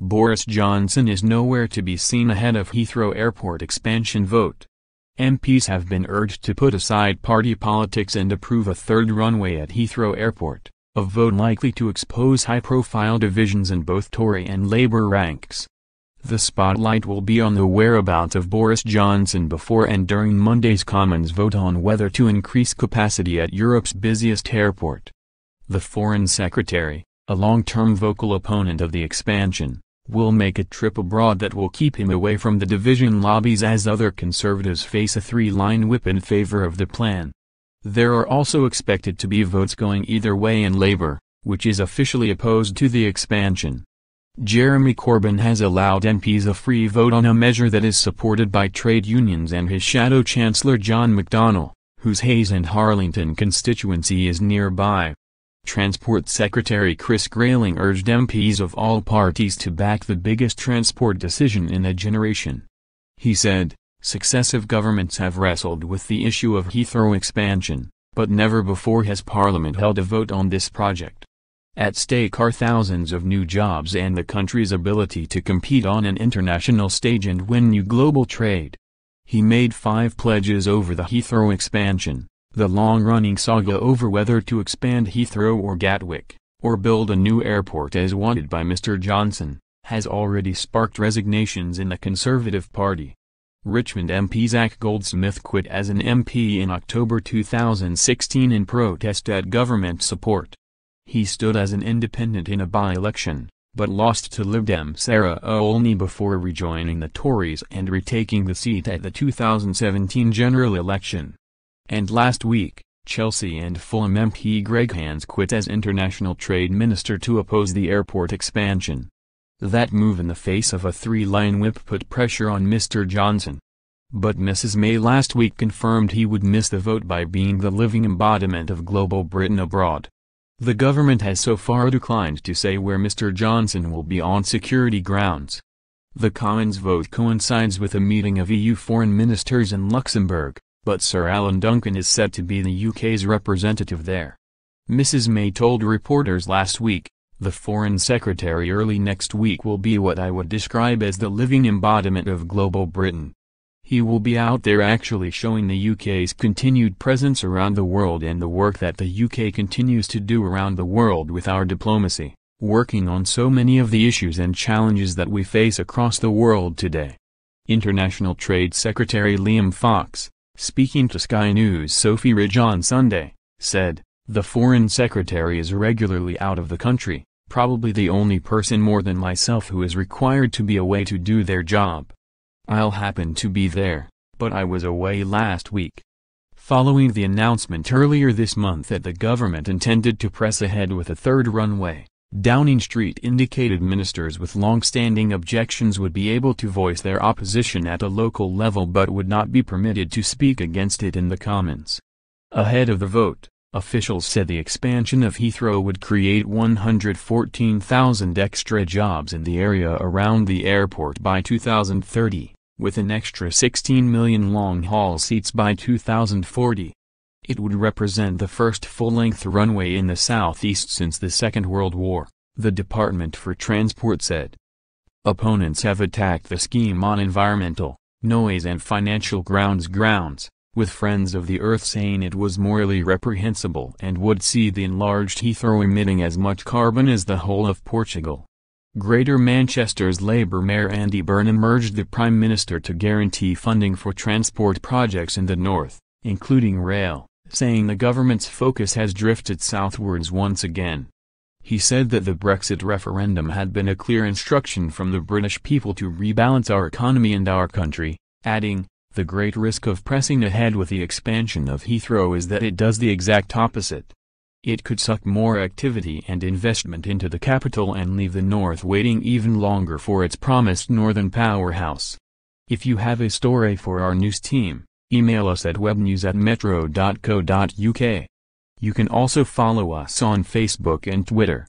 Boris Johnson is nowhere to be seen ahead of Heathrow Airport expansion vote. MPs have been urged to put aside party politics and approve a third runway at Heathrow Airport, a vote likely to expose high-profile divisions in both Tory and Labour ranks. The spotlight will be on the whereabouts of Boris Johnson before and during Monday's Commons vote on whether to increase capacity at Europe's busiest airport. The Foreign Secretary, a long-term vocal opponent of the expansion, will make a trip abroad that will keep him away from the division lobbies as other conservatives face a three-line whip in favor of the plan. There are also expected to be votes going either way in Labour, which is officially opposed to the expansion. Jeremy Corbyn has allowed MPs a free vote on a measure that is supported by trade unions and his shadow chancellor John McDonnell, whose Hayes and Harlington constituency is nearby. Transport Secretary Chris Grayling urged MPs of all parties to back the biggest transport decision in a generation. He said, "Successive governments have wrestled with the issue of Heathrow expansion, but never before has Parliament held a vote on this project. At stake are thousands of new jobs and the country's ability to compete on an international stage and win new global trade." He made 5 pledges over the Heathrow expansion. The long-running saga over whether to expand Heathrow or Gatwick, or build a new airport as wanted by Mr. Johnson, has already sparked resignations in the Conservative Party. Richmond MP Zach Goldsmith quit as an MP in October 2016 in protest at government support. He stood as an independent in a by-election, but lost to Lib Dem Sarah Olney before rejoining the Tories and retaking the seat at the 2017 general election. And last week, Chelsea and Fulham MP Greg Hands quit as International Trade Minister to oppose the airport expansion. That move in the face of a three-line whip put pressure on Mr. Johnson. But Mrs. May last week confirmed he would miss the vote by being the living embodiment of global Britain abroad. The government has so far declined to say where Mr. Johnson will be on security grounds. The Commons vote coincides with a meeting of EU foreign ministers in Luxembourg, but Sir Alan Duncan is set to be the UK's representative there. Mrs. May told reporters last week, "The Foreign Secretary early next week will be what I would describe as the living embodiment of global Britain. He will be out there actually showing the UK's continued presence around the world and the work that the UK continues to do around the world with our diplomacy, working on so many of the issues and challenges that we face across the world today." International Trade Secretary Liam Fox, speaking to Sky News' Sophie Ridge on Sunday, said, "The Foreign Secretary is regularly out of the country, probably the only person more than myself who is required to be away to do their job. I'll happen to be there, but I was away last week." Following the announcement earlier this month that the government intended to press ahead with a third runway, Downing Street indicated ministers with long-standing objections would be able to voice their opposition at a local level but would not be permitted to speak against it in the Commons. Ahead of the vote, officials said the expansion of Heathrow would create 114,000 extra jobs in the area around the airport by 2030, with an extra 16 million long-haul seats by 2040. It would represent the first full-length runway in the southeast since the Second World War, the Department for Transport said. Opponents have attacked the scheme on environmental, noise and financial grounds, with Friends of the Earth saying it was morally reprehensible and would see the enlarged Heathrow emitting as much carbon as the whole of Portugal. Greater Manchester's Labour Mayor Andy Burnham urged the Prime Minister to guarantee funding for transport projects in the north, including rail, saying the government's focus has drifted southwards once again. He said that the Brexit referendum had been a clear instruction from the British people to rebalance our economy and our country, adding, "The great risk of pressing ahead with the expansion of Heathrow is that it does the exact opposite. It could suck more activity and investment into the capital and leave the North waiting even longer for its promised northern powerhouse." If you have a story for our news team, email us at webnews@metro.co.uk. You can also follow us on Facebook and Twitter.